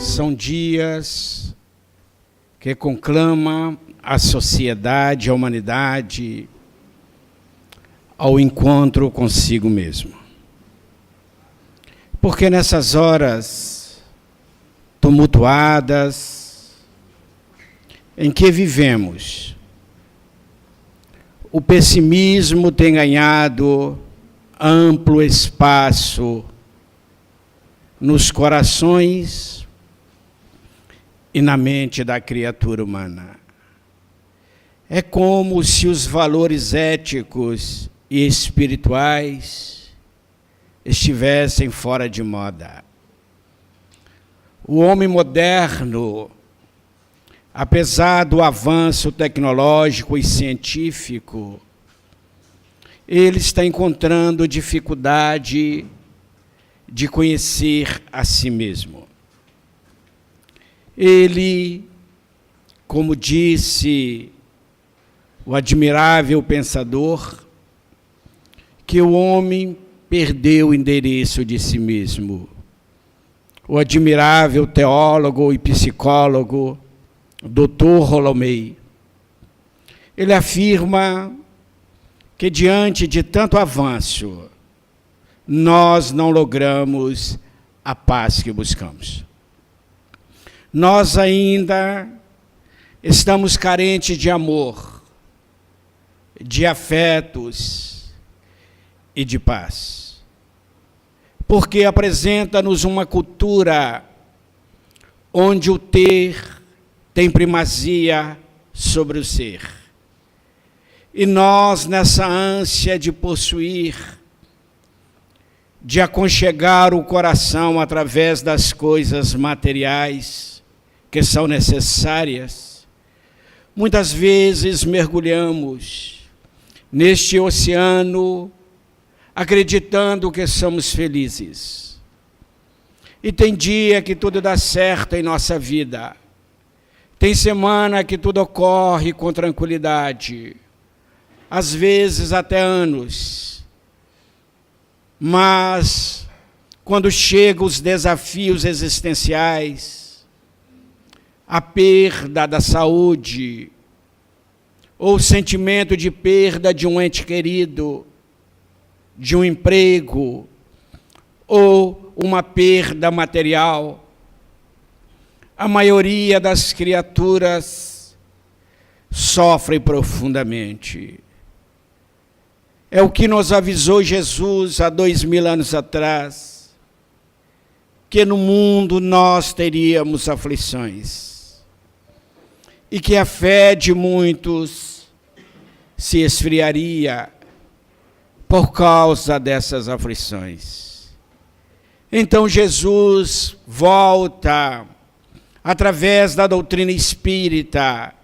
São dias que conclama a sociedade, a humanidade, ao encontro consigo mesmo. Porque nessas horas tumultuadas em que vivemos, o pessimismo tem ganhado amplo espaço nos corações e na mente da criatura humana. É como se os valores éticos e espirituais estivessem fora de moda. O homem moderno, apesar do avanço tecnológico e científico, ele está encontrando dificuldade de conhecer a si mesmo. Ele, como disse o admirável pensador, que o homem perdeu o endereço de si mesmo. O admirável teólogo e psicólogo, Dr. Rolomei, ele afirma que diante de tanto avanço, nós não logramos a paz que buscamos. Nós ainda estamos carentes de amor, de afetos e de paz. Porque apresenta-nos uma cultura onde o ter tem primazia sobre o ser. E nós, nessa ânsia de possuir, de aconchegar o coração através das coisas materiais que são necessárias, muitas vezes mergulhamos neste oceano acreditando que somos felizes. E tem dia que tudo dá certo em nossa vida. Tem semana que tudo ocorre com tranquilidade. Às vezes até anos. Mas, quando chegam os desafios existenciais, a perda da saúde, ou o sentimento de perda de um ente querido, de um emprego, ou uma perda material, a maioria das criaturas sofre profundamente. É o que nos avisou Jesus há 2000 anos atrás, que no mundo nós teríamos aflições, e que a fé de muitos se esfriaria por causa dessas aflições. Então Jesus volta, através da doutrina espírita,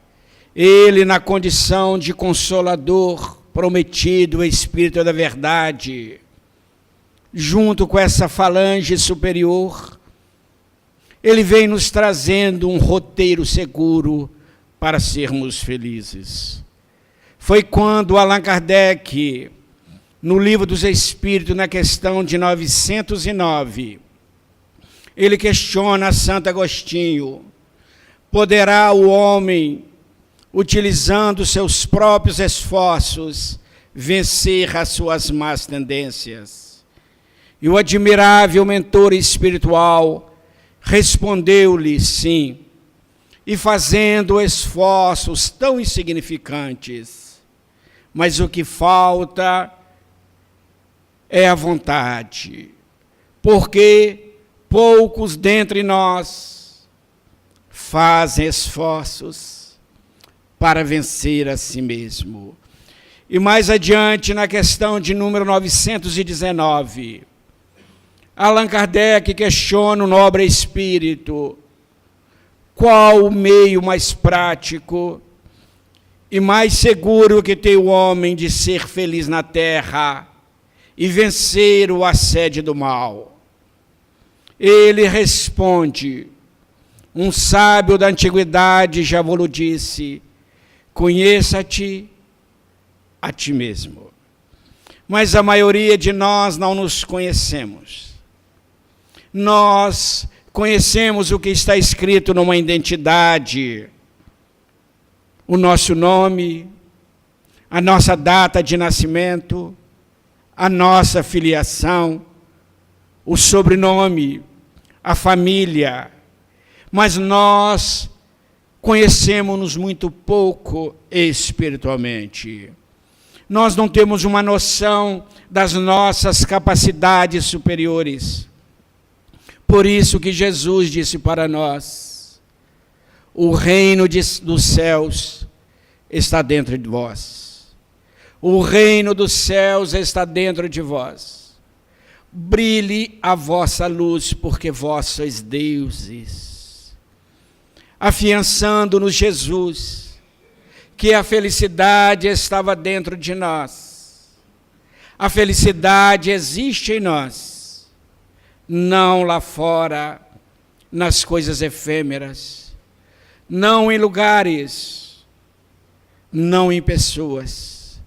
ele na condição de consolador, prometido, o Espírito da Verdade, junto com essa falange superior, ele vem nos trazendo um roteiro seguro para sermos felizes. Foi quando Allan Kardec, no Livro dos Espíritos, na questão de 909, ele questiona Santo Agostinho: poderá o homem, utilizando seus próprios esforços, vencer as suas más tendências? E o admirável mentor espiritual respondeu-lhe sim, e fazendo esforços tão insignificantes, mas o que falta é a vontade, porque poucos dentre nós fazem esforços para vencer a si mesmo. E mais adiante, na questão de número 919, Allan Kardec questiona o nobre espírito: qual o meio mais prático e mais seguro que tem o homem de ser feliz na terra e vencer o assédio do mal? Ele responde: um sábio da antiguidade já vos disse, conheça-te a ti mesmo. Mas a maioria de nós não nos conhecemos. Nós conhecemos o que está escrito numa identidade, o nosso nome, a nossa data de nascimento, a nossa filiação, o sobrenome, a família, mas nós conhecemos-nos muito pouco espiritualmente. Nós não temos uma noção das nossas capacidades superiores. Por isso que Jesus disse para nós: o reino dos céus está dentro de vós. O reino dos céus está dentro de vós. Brilhe a vossa luz, porque vós sois deuses. Afiançando-nos Jesus, que a felicidade estava dentro de nós. A felicidade existe em nós, não lá fora, nas coisas efêmeras, não em lugares, não em pessoas.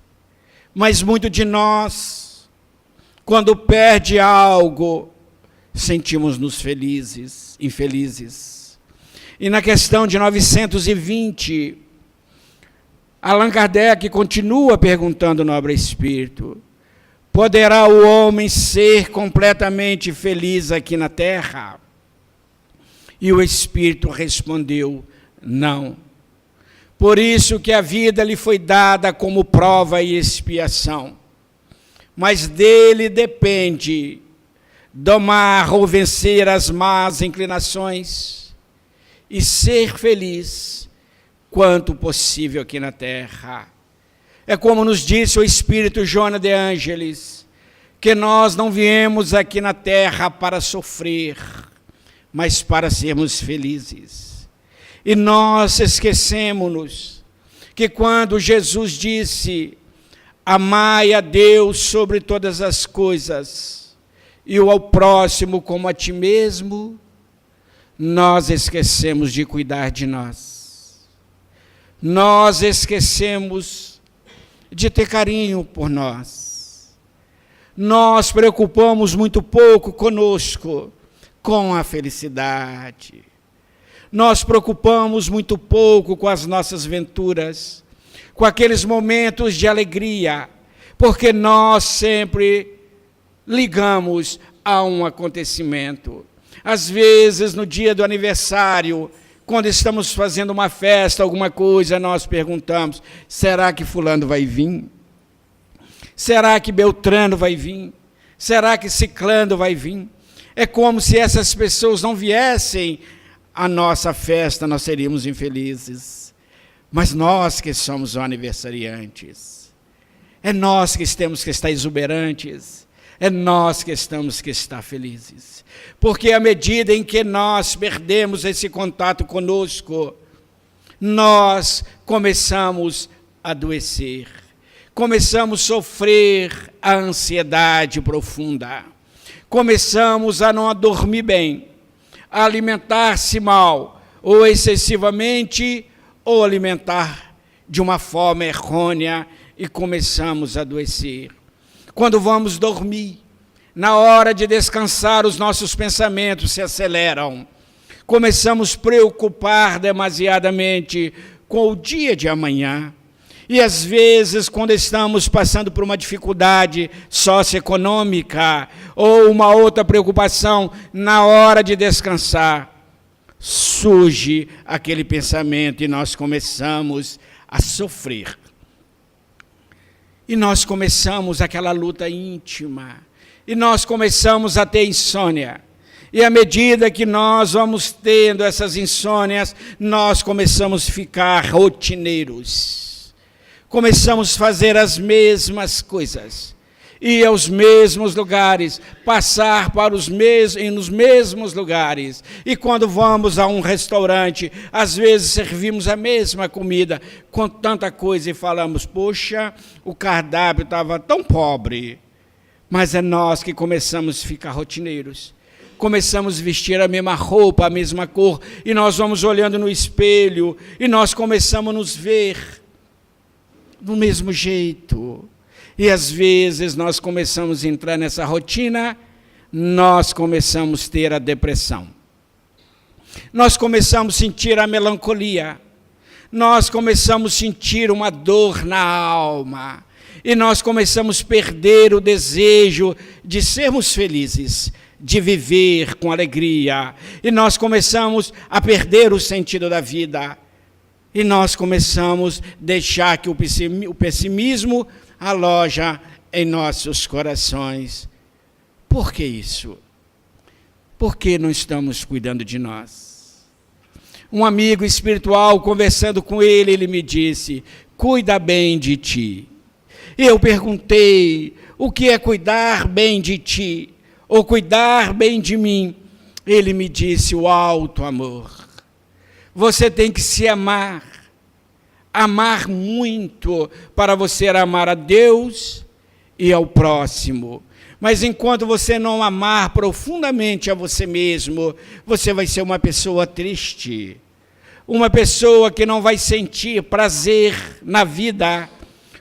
Mas muito de nós, quando perde algo, sentimos-nos felizes, infelizes. E na questão de 920, Allan Kardec continua perguntando ao nobre espírito: poderá o homem ser completamente feliz aqui na terra? E o espírito respondeu: não. Por isso que a vida lhe foi dada como prova e expiação. Mas dele depende domar ou vencer as más inclinações e ser feliz quanto possível aqui na terra. É como nos disse o espírito Joana de Ângeles, que nós não viemos aqui na terra para sofrer, mas para sermos felizes. E nós esquecemos-nos que quando Jesus disse: amai a Deus sobre todas as coisas e o ao próximo como a ti mesmo, nós esquecemos de cuidar de nós. Nós esquecemos de ter carinho por nós. Nós preocupamos muito pouco conosco, com a felicidade. Nós preocupamos muito pouco com as nossas venturas, com aqueles momentos de alegria, porque nós sempre ligamos a um acontecimento. Às vezes, no dia do aniversário, quando estamos fazendo uma festa, alguma coisa, nós perguntamos: será que fulano vai vir? Será que Beltrano vai vir? Será que Ciclano vai vir? É como se essas pessoas não viessem à nossa festa, nós seríamos infelizes. Mas nós que somos aniversariantes, é nós que temos que estar exuberantes, é nós que temos que estar felizes. Porque à medida em que nós perdemos esse contato conosco, nós começamos a adoecer, começamos a sofrer a ansiedade profunda, começamos a não dormir bem, a alimentar-se mal, ou excessivamente, ou alimentar de uma forma errônea, e começamos a adoecer. Quando vamos dormir, na hora de descansar, os nossos pensamentos se aceleram. Começamos a preocupar demasiadamente com o dia de amanhã. E às vezes, quando estamos passando por uma dificuldade socioeconômica ou uma outra preocupação, na hora de descansar, surge aquele pensamento e nós começamos a sofrer. E nós começamos aquela luta íntima. E nós começamos a ter insônia. E à medida que nós vamos tendo essas insônias, nós começamos a ficar rotineiros. Começamos a fazer as mesmas coisas, ir aos mesmos lugares, passar para nos mesmos lugares. E quando vamos a um restaurante, às vezes servimos a mesma comida, com tanta coisa, e falamos: poxa, o cardápio estava tão pobre. Mas é nós que começamos a ficar rotineiros. Começamos a vestir a mesma roupa, a mesma cor, e nós vamos olhando no espelho, e nós começamos a nos ver do mesmo jeito. E às vezes nós começamos a entrar nessa rotina, nós começamos a ter a depressão. Nós começamos a sentir a melancolia. Nós começamos a sentir uma dor na alma. E nós começamos a perder o desejo de sermos felizes, de viver com alegria. E nós começamos a perder o sentido da vida. E nós começamos a deixar que o pessimismo aloja em nossos corações. Por que isso? Porque não estamos cuidando de nós. Um amigo espiritual, conversando com ele me disse, cuida bem de ti. Eu perguntei, o que é cuidar bem de ti? Ou cuidar bem de mim? Ele me disse, o alto amor. Você tem que se amar. Amar muito para você amar a Deus e ao próximo. Mas enquanto você não amar profundamente a você mesmo, você vai ser uma pessoa triste. Uma pessoa que não vai sentir prazer na vida,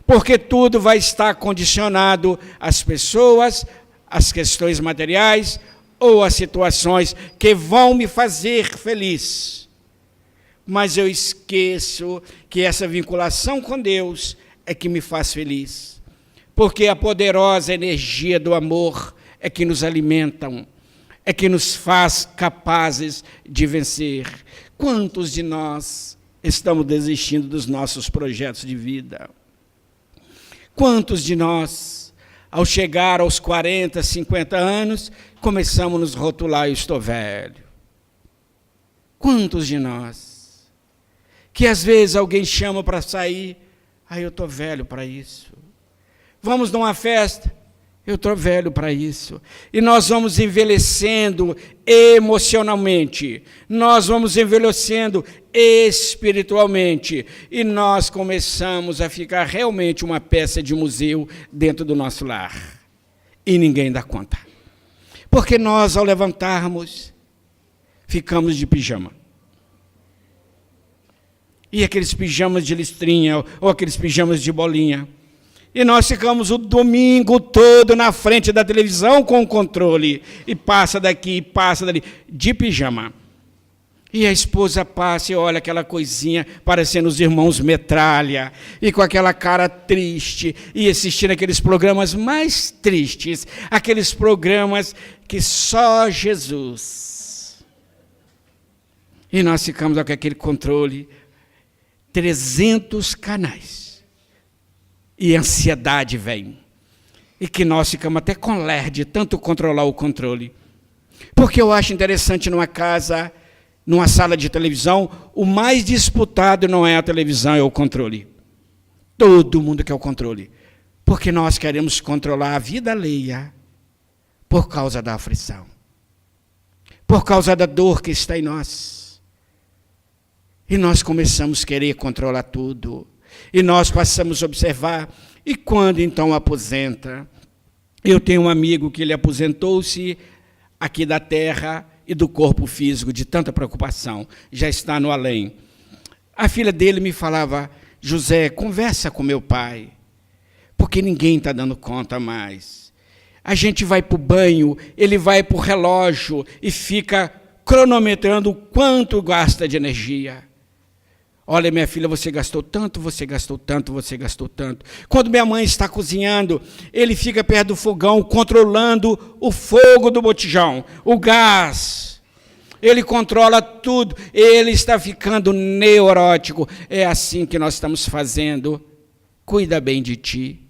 porque tudo vai estar condicionado às pessoas, às questões materiais ou às situações que vão me fazer feliz. Mas eu esqueço que essa vinculação com Deus é que me faz feliz. Porque a poderosa energia do amor é que nos alimentam, é que nos faz capazes de vencer. Quantos de nós estamos desistindo dos nossos projetos de vida? Quantos de nós, ao chegar aos 40, 50 anos, começamos a nos rotular, eu estou velho? Quantos de nós, que às vezes alguém chama para sair, eu estou velho para isso. Vamos numa festa, eu estou velho para isso. E nós vamos envelhecendo emocionalmente, nós vamos envelhecendo espiritualmente, e nós começamos a ficar realmente uma peça de museu dentro do nosso lar. E ninguém dá conta. Porque nós, ao levantarmos, ficamos de pijama. E aqueles pijamas de listrinha, ou aqueles pijamas de bolinha. E nós ficamos o domingo todo na frente da televisão com o controle. E passa daqui, passa dali, de pijama. E a esposa passa e olha aquela coisinha, parecendo os irmãos Metralha, e com aquela cara triste, e assistindo aqueles programas mais tristes, aqueles programas que só Jesus. E nós ficamos com aquele controle, 300 canais. E a ansiedade vem. E que nós ficamos até com ler de tanto controlar o controle. Porque eu acho interessante numa casa, numa sala de televisão, o mais disputado não é a televisão, é o controle. Todo mundo quer o controle. Porque nós queremos controlar a vida alheia por causa da aflição. Por causa da dor que está em nós. E nós começamos a querer controlar tudo. E nós passamos a observar, e quando então aposenta? Eu tenho um amigo que ele aposentou-se aqui da terra e do corpo físico, de tanta preocupação, já está no além. A filha dele me falava, José, conversa com meu pai, porque ninguém está dando conta mais. A gente vai para o banho, ele vai para o relógio e fica cronometrando o quanto gasta de energia. Olha, minha filha, você gastou tanto, você gastou tanto, você gastou tanto. Quando minha mãe está cozinhando, ele fica perto do fogão, controlando o fogo do botijão, o gás. Ele controla tudo, ele está ficando neurótico. É assim que nós estamos fazendo. Cuida bem de ti.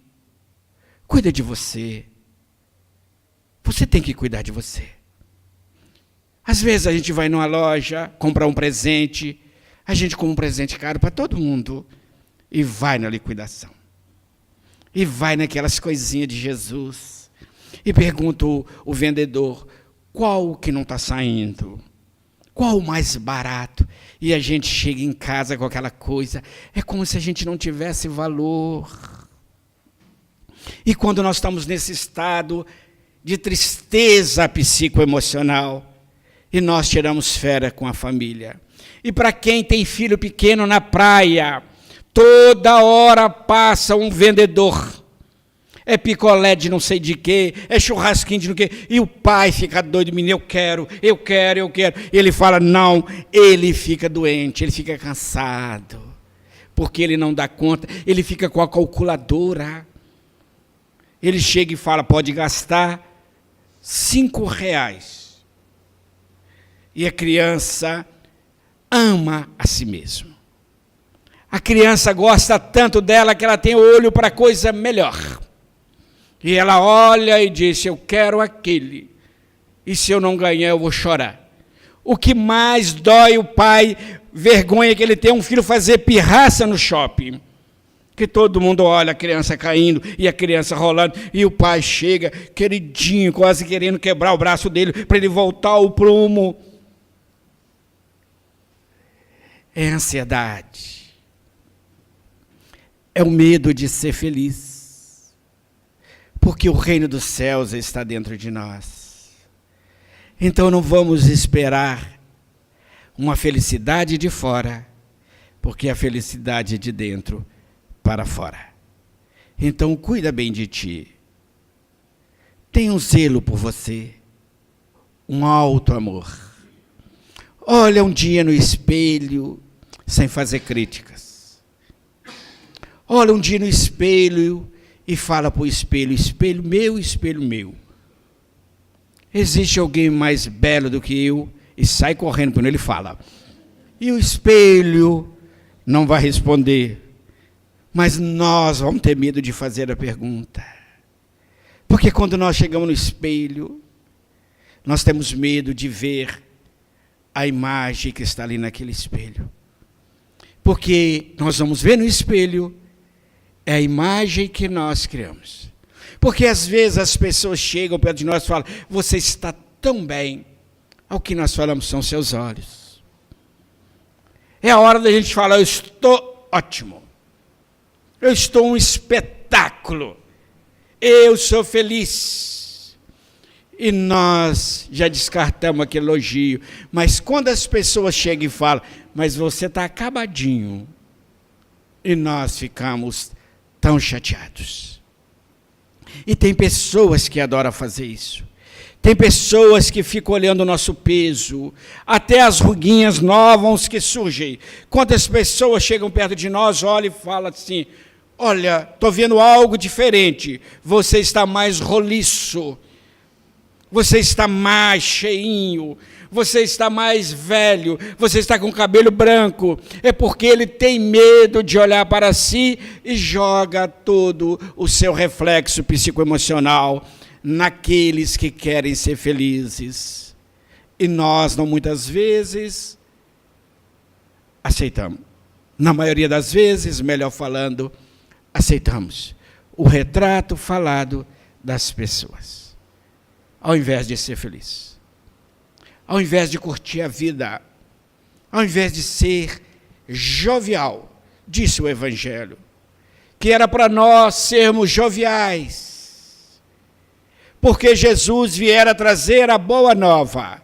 Cuida de você. Você tem que cuidar de você. Às vezes a gente vai numa loja, comprar um presente, a gente compra um presente caro para todo mundo e vai na liquidação. E vai naquelas coisinhas de Jesus. E pergunta o vendedor, qual que não está saindo? Qual o mais barato? E a gente chega em casa com aquela coisa. É como se a gente não tivesse valor. E quando nós estamos nesse estado de tristeza psicoemocional, e nós tiramos férias com a família. E para quem tem filho pequeno na praia, toda hora passa um vendedor. é picolé de não sei de quê, é churrasquinho de não sei quê, e o pai fica doido, menino, eu quero. E ele fala, não, ele fica doente, ele fica cansado, porque ele não dá conta, ele fica com a calculadora. Ele chega e fala, pode gastar R$5. E a criança ama a si mesma. A criança gosta tanto dela que ela tem olho para coisa melhor. E ela olha e diz, eu quero aquele. E se eu não ganhar, eu vou chorar. O que mais dói o pai, vergonha que ele tem um filho fazer pirraça no shopping. Que todo mundo olha a criança caindo e a criança rolando. E o pai chega, queridinho, quase querendo quebrar o braço dele para ele voltar ao prumo. É ansiedade. É o medo de ser feliz. Porque o reino dos céus está dentro de nós. Então não vamos esperar uma felicidade de fora, porque a felicidade é de dentro para fora. Então cuida bem de ti. Tenha um zelo por você, um alto amor. Olha um dia no espelho, sem fazer críticas. Olha um dia no espelho e fala para o espelho, espelho meu. Existe alguém mais belo do que eu? E sai correndo quando ele fala. E o espelho não vai responder. Mas nós vamos ter medo de fazer a pergunta. Porque quando nós chegamos no espelho, nós temos medo de ver a imagem que está ali naquele espelho. Porque nós vamos ver no espelho, é a imagem que nós criamos. Porque às vezes as pessoas chegam perto de nós e falam, você está tão bem. Ao que nós falamos são seus olhos. É a hora da gente falar, eu estou ótimo. Eu estou um espetáculo. Eu sou feliz. E nós já descartamos aquele elogio. Mas quando as pessoas chegam e falam, mas você está acabadinho. E nós ficamos tão chateados. E tem pessoas que adoram fazer isso. Tem pessoas que ficam olhando o nosso peso, até as ruguinhas novas que surgem. Quantas pessoas chegam perto de nós, olham e falam assim, olha, estou vendo algo diferente, você está mais roliço, você está mais cheinho, você está mais velho, você está com cabelo branco. É porque ele tem medo de olhar para si e joga todo o seu reflexo psicoemocional naqueles que querem ser felizes. E nós, não muitas vezes, aceitamos. Na maioria das vezes, melhor falando, aceitamos o retrato falado das pessoas. Ao invés de ser feliz. Ao invés de curtir a vida. Ao invés de ser jovial, disse o Evangelho, que era para nós sermos joviais. Porque Jesus viera trazer a boa nova.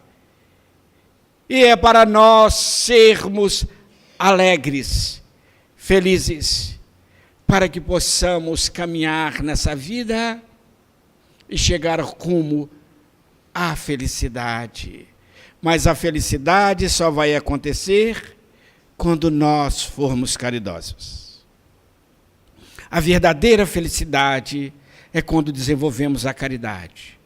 E é para nós sermos alegres, felizes, para que possamos caminhar nessa vida e chegar rumo à felicidade. Mas a felicidade só vai acontecer quando nós formos caridosos. A verdadeira felicidade é quando desenvolvemos a caridade.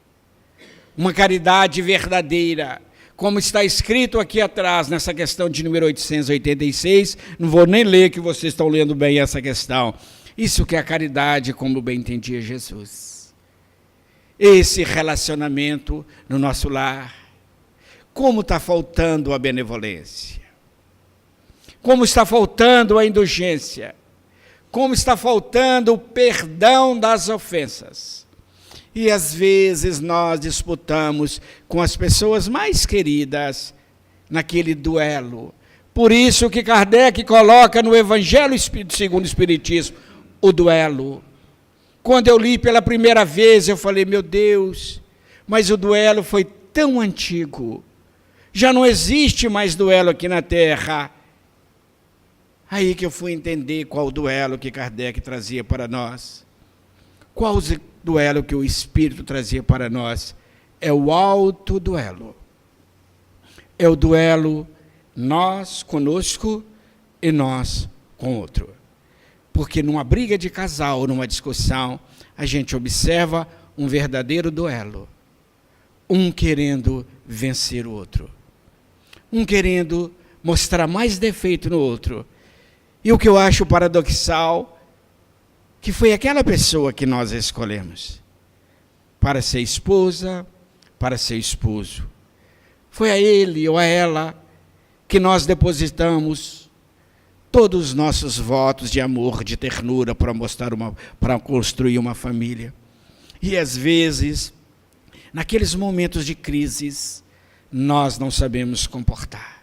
Uma caridade verdadeira, como está escrito aqui atrás, nessa questão de número 886, não vou nem ler que vocês estão lendo bem essa questão. Isso que é a caridade, como bem entendia Jesus. Esse relacionamento no nosso lar. Como está faltando a benevolência? Como está faltando a indulgência? Como está faltando o perdão das ofensas. E às vezes nós disputamos com as pessoas mais queridas naquele duelo. Por isso que Kardec coloca no Evangelho segundo o Espiritismo o duelo. Quando eu li pela primeira vez, eu falei, meu Deus, mas o duelo foi tão antigo. Já não existe mais duelo aqui na Terra. Aí que eu fui entender qual o duelo que Kardec trazia para nós. Qual o duelo que o Espírito trazia para nós? É o autoduelo. É o duelo nós conosco e nós com o outro. Porque numa briga de casal, numa discussão, a gente observa um verdadeiro duelo. Um querendo vencer o outro. Um querendo mostrar mais defeito no outro. E o que eu acho paradoxal, que foi aquela pessoa que nós escolhemos para ser esposa, para ser esposo. Foi a ele ou a ela que nós depositamos todos os nossos votos de amor, de ternura para construir uma família. E às vezes, naqueles momentos de crises, nós não sabemos comportar.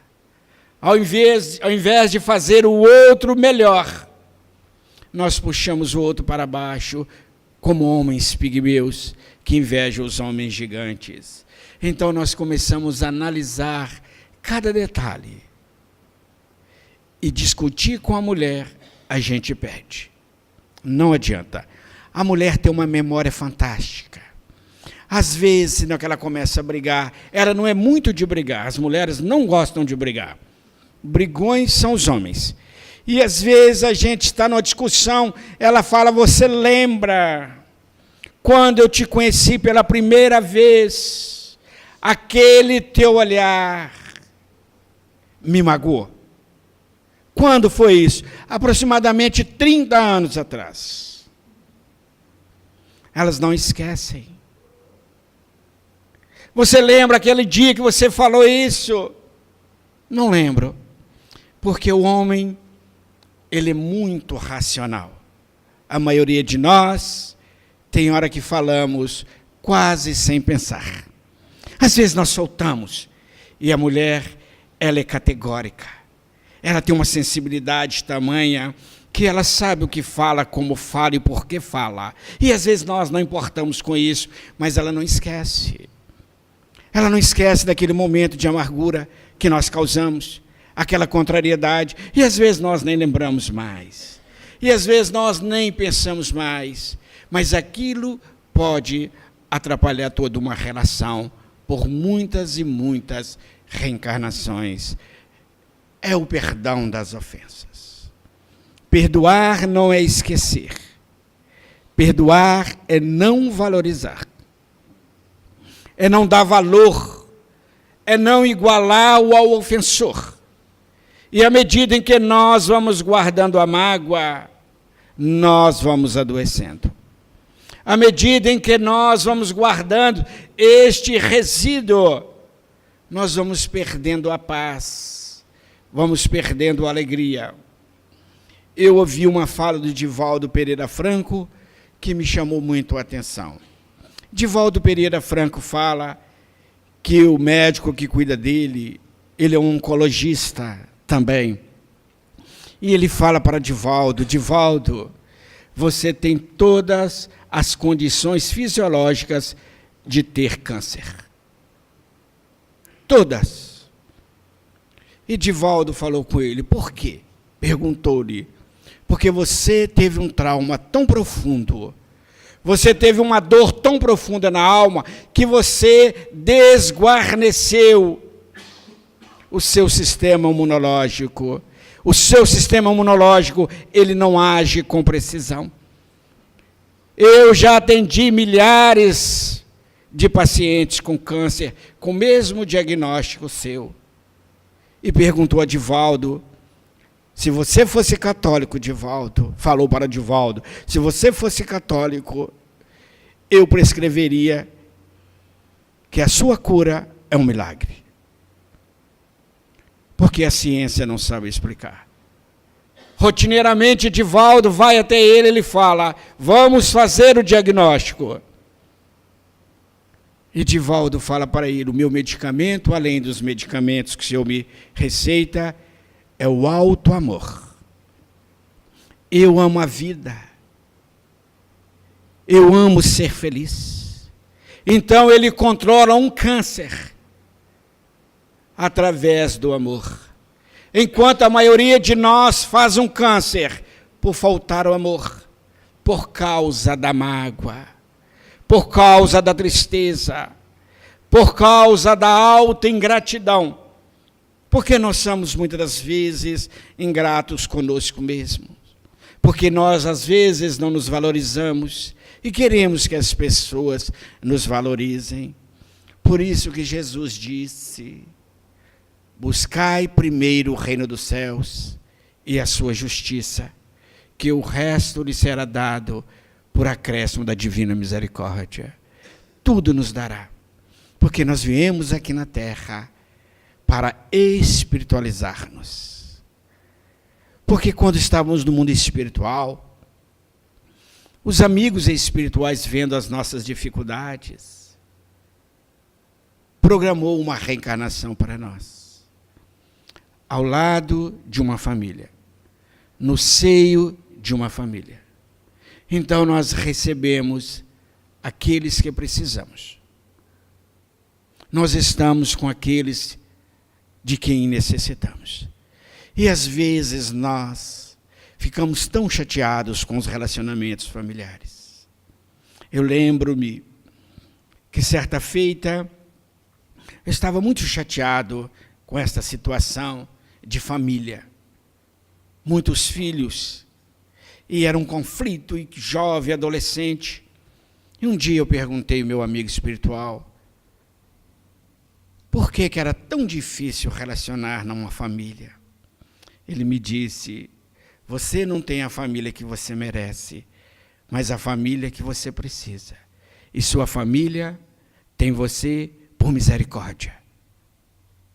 Ao invés de fazer o outro melhor, nós puxamos o outro para baixo, como homens pigmeus que invejam os homens gigantes. Então nós começamos a analisar cada detalhe. E discutir com a mulher, a gente perde. Não adianta. A mulher tem uma memória fantástica. Às vezes, na que ela começa a brigar, ela não é muito de brigar. As mulheres não gostam de brigar. Brigões são os homens. E às vezes a gente está numa discussão, ela fala, você lembra quando eu te conheci pela primeira vez, aquele teu olhar me magoou. Quando foi isso? Aproximadamente 30 anos atrás. Elas não esquecem. Você lembra aquele dia que você falou isso? Não lembro. Porque o homem, ele é muito racional. A maioria de nós tem hora que falamos quase sem pensar. Às vezes nós soltamos. E a mulher, ela é categórica. Ela tem uma sensibilidade tamanha que ela sabe o que fala, como fala e por que fala. E às vezes nós não importamos com isso, mas ela não esquece. Ela não esquece daquele momento de amargura que nós causamos, aquela contrariedade, e às vezes nós nem lembramos mais. E às vezes nós nem pensamos mais, mas aquilo pode atrapalhar toda uma relação por muitas e muitas reencarnações. É o perdão das ofensas. Perdoar não é esquecer. Perdoar é não valorizar. É não dar valor. É não igualar-o ao ofensor. E à medida em que nós vamos guardando a mágoa, nós vamos adoecendo. À medida em que nós vamos guardando este resíduo, nós vamos perdendo a paz. Vamos perdendo a alegria. Eu ouvi uma fala do Divaldo Pereira Franco que me chamou muito a atenção. Divaldo Pereira Franco fala que o médico que cuida dele, ele é um oncologista também. E ele fala para Divaldo, Divaldo, você tem todas as condições fisiológicas de ter câncer. Todas. E Divaldo falou com ele, por quê? Perguntou-lhe, porque você teve um trauma tão profundo, você teve uma dor tão profunda na alma, que você desguarneceu o seu sistema imunológico. O seu sistema imunológico, ele não age com precisão. Eu já atendi milhares de pacientes com câncer, com o mesmo diagnóstico seu. E perguntou a Divaldo, se você fosse católico, Divaldo, falou para Divaldo, se você fosse católico, eu prescreveria que a sua cura é um milagre. Porque a ciência não sabe explicar. Rotineiramente, Divaldo vai até ele fala, vamos fazer o diagnóstico. E Divaldo fala para ele, o meu medicamento, além dos medicamentos que o Senhor me receita, é o alto amor. Eu amo a vida. Eu amo ser feliz. Então ele controla um câncer através do amor. Enquanto a maioria de nós faz um câncer por faltar o amor, por causa da mágoa, por causa da tristeza, por causa da alta ingratidão. Porque nós somos muitas das vezes ingratos conosco mesmos. Porque nós às vezes não nos valorizamos e queremos que as pessoas nos valorizem. Por isso que Jesus disse: buscai primeiro o reino dos céus e a sua justiça, que o resto lhe será dado por acréscimo da divina misericórdia. Tudo nos dará, porque nós viemos aqui na terra para espiritualizar-nos. Porque quando estávamos no mundo espiritual, os amigos espirituais, vendo as nossas dificuldades, programou uma reencarnação para nós, ao lado de uma família, no seio de uma família. Então nós recebemos aqueles que precisamos. Nós estamos com aqueles de quem necessitamos. E às vezes nós ficamos tão chateados com os relacionamentos familiares. Eu lembro-me que certa feita eu estava muito chateado com esta situação de família. Muitos filhos, e era um conflito jovem, adolescente. E um dia eu perguntei ao meu amigo espiritual por que era tão difícil relacionar numa família. Ele me disse: você não tem a família que você merece, mas a família que você precisa. E sua família tem você por misericórdia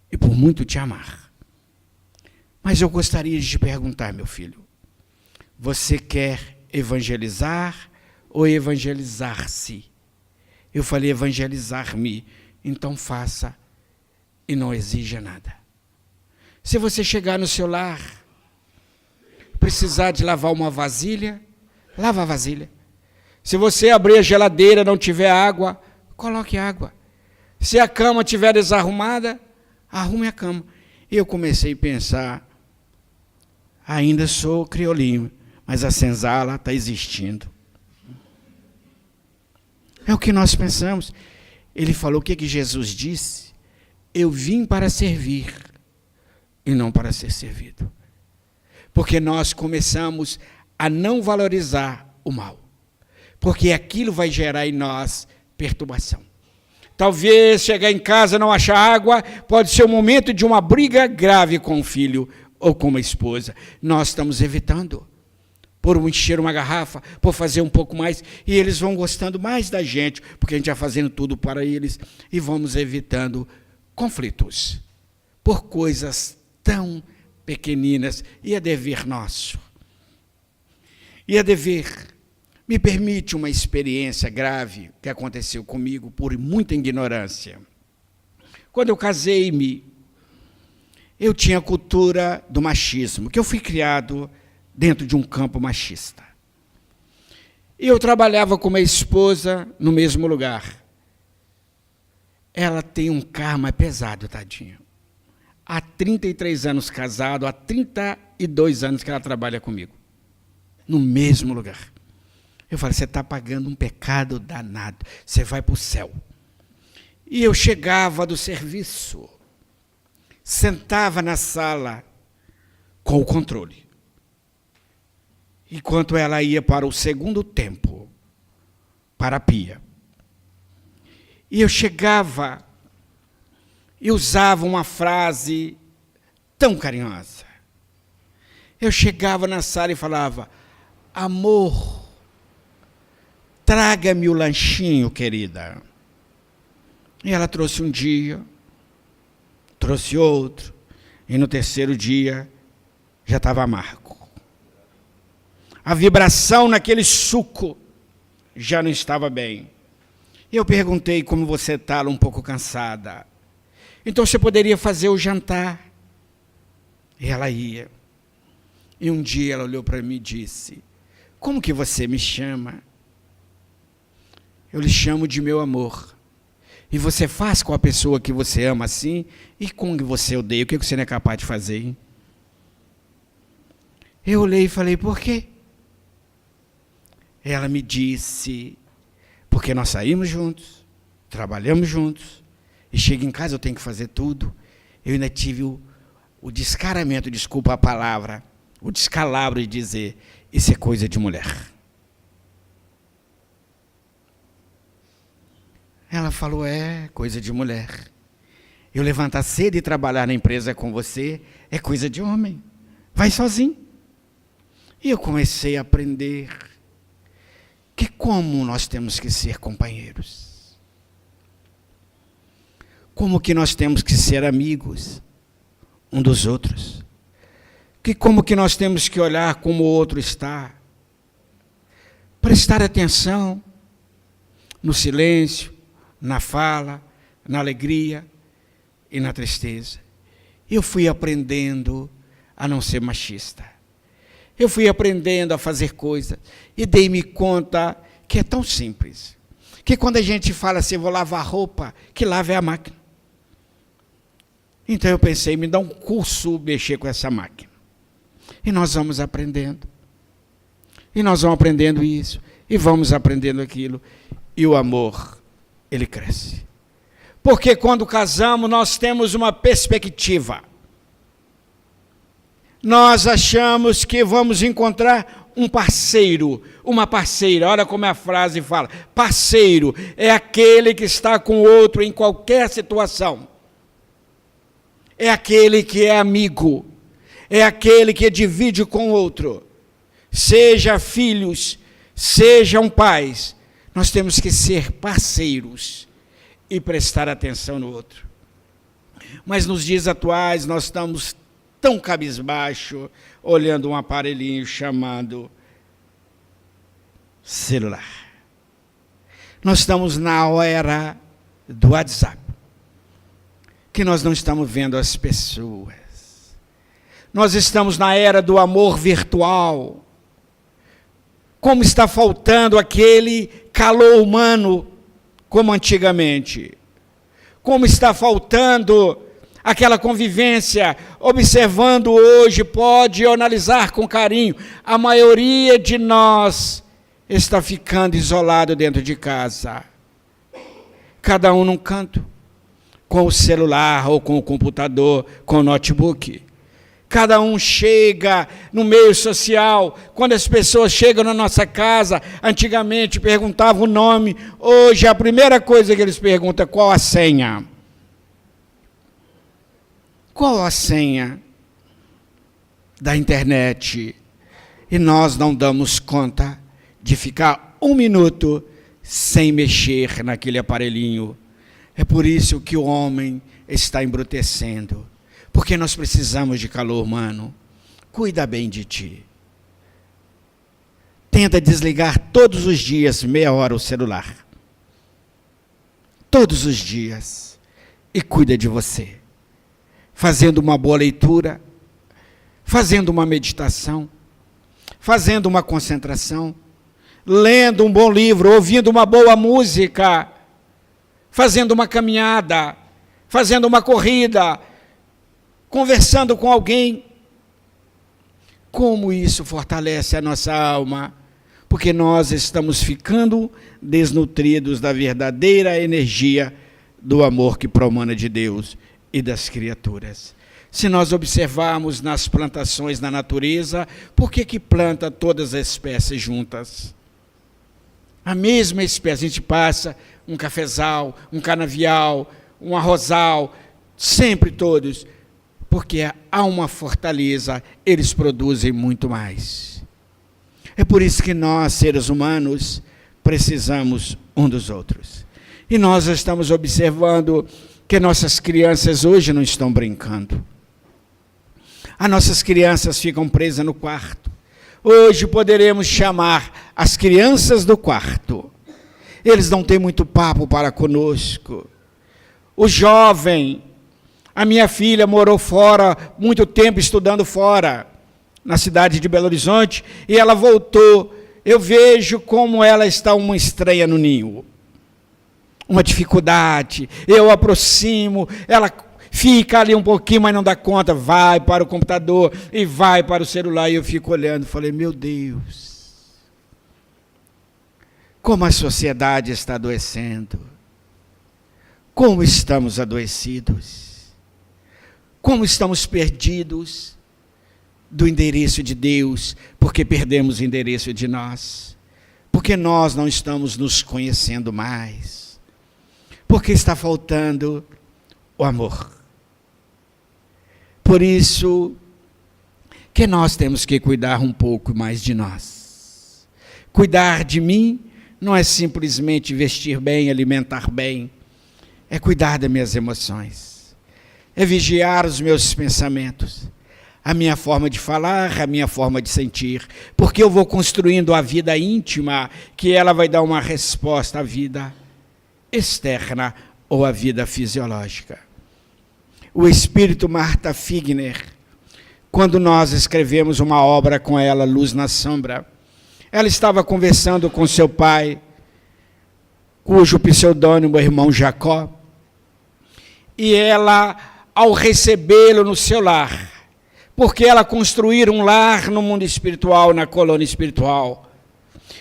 e por muito te amar. Mas eu gostaria de te perguntar, meu filho, você quer evangelizar ou evangelizar-se? Eu falei evangelizar-me, então faça e não exija nada. Se você chegar no seu lar, precisar de lavar uma vasilha, lava a vasilha. Se você abrir a geladeira e não tiver água, coloque água. Se a cama estiver desarrumada, arrume a cama. E eu comecei a pensar, ainda sou criolinho, mas a senzala está existindo. É o que nós pensamos. Ele falou o que Jesus disse: eu vim para servir e não para ser servido. Porque nós começamos a não valorizar o mal. Porque aquilo vai gerar em nós perturbação. Talvez chegar em casa e não achar água, pode ser o momento de uma briga grave com o filho ou com uma esposa. Nós estamos evitando. Por encher uma garrafa, por fazer um pouco mais, e eles vão gostando mais da gente, porque a gente vai fazendo tudo para eles, e vamos evitando conflitos, por coisas tão pequeninas, e é dever nosso. E é dever. Me permite uma experiência grave que aconteceu comigo por muita ignorância. Quando eu casei-me, eu tinha a cultura do machismo, que eu fui criado dentro de um campo machista. E eu trabalhava com minha esposa no mesmo lugar. Ela tem um karma pesado, tadinho. Há 33 anos casado, há 32 anos que ela trabalha comigo. No mesmo lugar. Eu falei: você está pagando um pecado danado. Você vai para o céu. E eu chegava do serviço, sentava na sala com o controle. Enquanto ela ia para o segundo tempo, para a pia. E eu chegava e usava uma frase tão carinhosa. Eu chegava na sala e falava: amor, traga-me o lanchinho, querida. E ela trouxe um dia, trouxe outro, e no terceiro dia já estava amargo. A vibração naquele suco já não estava bem. E eu perguntei: como você está um pouco cansada? Então você poderia fazer o jantar. E ela ia. E um dia ela olhou para mim e disse: como que você me chama? Eu lhe chamo de meu amor. E você faz com a pessoa que você ama assim? E com o que você odeia? O que você não é capaz de fazer, hein? Eu olhei e falei: por quê? Ela me disse, porque nós saímos juntos, trabalhamos juntos, e chego em casa, eu tenho que fazer tudo. Eu ainda tive o descaramento, desculpa a palavra, o descalabro de dizer, isso é coisa de mulher. Ela falou, é coisa de mulher. Eu levantar cedo e trabalhar na empresa com você é coisa de homem. Vai sozinho. E eu comecei a aprender que como nós temos que ser companheiros. Como que nós temos que ser amigos um dos outros. Que como que nós temos que olhar como o outro está. Prestar atenção no silêncio, na fala, na alegria e na tristeza. Eu fui aprendendo a não ser machista. Eu fui aprendendo a fazer coisas e dei-me conta que é tão simples. Que quando a gente fala assim, vou lavar roupa, que lava é a máquina. Então eu pensei, me dá um curso mexer com essa máquina. E nós vamos aprendendo. E nós vamos aprendendo isso. E vamos aprendendo aquilo. E o amor, ele cresce. Porque quando casamos, nós temos uma perspectiva. Nós achamos que vamos encontrar um parceiro, uma parceira. Olha como a frase fala. Parceiro é aquele que está com o outro em qualquer situação. É aquele que é amigo. É aquele que divide com o outro. Seja filhos, sejam pais. Nós temos que ser parceiros e prestar atenção no outro. Mas nos dias atuais nós estamos tão cabisbaixo, olhando um aparelhinho chamado celular. Nós estamos na era do WhatsApp, que nós não estamos vendo as pessoas. Nós estamos na era do amor virtual. Como está faltando aquele calor humano, como antigamente. Como está faltando aquela convivência, observando hoje, pode analisar com carinho, a maioria de nós está ficando isolado dentro de casa. Cada um num canto, com o celular ou com o computador, com o notebook. Cada um chega no meio social. Quando as pessoas chegam na nossa casa, antigamente perguntavam o nome, hoje a primeira coisa que eles perguntam é qual a senha. Qual a senha da internet? E nós não damos conta de ficar 1 minuto sem mexer naquele aparelhinho. É por isso que o homem está embrutecendo. Porque nós precisamos de calor humano. Cuida bem de ti. Tenta desligar todos os dias, meia hora, o celular. Todos os dias. E cuida de você. Fazendo uma boa leitura, fazendo uma meditação, fazendo uma concentração, lendo um bom livro, ouvindo uma boa música, fazendo uma caminhada, fazendo uma corrida, conversando com alguém. Como isso fortalece a nossa alma? Porque nós estamos ficando desnutridos da verdadeira energia do amor que promana de Deus e das criaturas. Se nós observarmos nas plantações na natureza, por que planta todas as espécies juntas? A mesma espécie, a gente passa um cafezal, um canavial, um arrozal, sempre todos, porque há uma fortaleza, eles produzem muito mais. É por isso que nós, seres humanos, precisamos um dos outros. E nós estamos observando que nossas crianças hoje não estão brincando. As nossas crianças ficam presas no quarto. Hoje poderemos chamar as crianças do quarto. Eles não têm muito papo para conosco. O jovem, a minha filha morou fora, muito tempo estudando fora, na cidade de Belo Horizonte, e ela voltou. Eu vejo como ela está uma estreia no ninho. Uma dificuldade, eu aproximo, ela fica ali um pouquinho, mas não dá conta, vai para o computador e vai para o celular, e eu fico olhando, falei, meu Deus, como a sociedade está adoecendo, como estamos adoecidos, como estamos perdidos do endereço de Deus, porque perdemos o endereço de nós, porque nós não estamos nos conhecendo mais, porque está faltando o amor. Por isso que nós temos que cuidar um pouco mais de nós. Cuidar de mim não é simplesmente vestir bem, alimentar bem, é cuidar das minhas emoções, é vigiar os meus pensamentos, a minha forma de falar, a minha forma de sentir, porque eu vou construindo a vida íntima, que ela vai dar uma resposta à vida externa ou à vida fisiológica. O espírito Martha Figner, quando nós escrevemos uma obra com ela, Luz na Sombra, ela estava conversando com seu pai, cujo pseudônimo é irmão Jacó, e ela, ao recebê-lo no seu lar, porque ela construíra um lar no mundo espiritual, na colônia espiritual,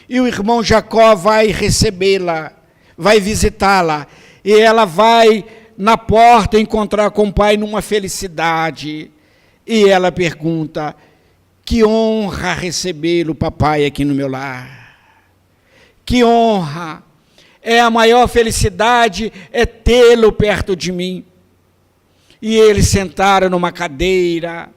e o irmão Jacó vai recebê-la, vai visitá-la, e ela vai na porta encontrar com o pai numa felicidade, e ela pergunta: que honra recebê-lo, papai, aqui no meu lar. Que honra! É a maior felicidade, é tê-lo perto de mim. E eles sentaram numa cadeira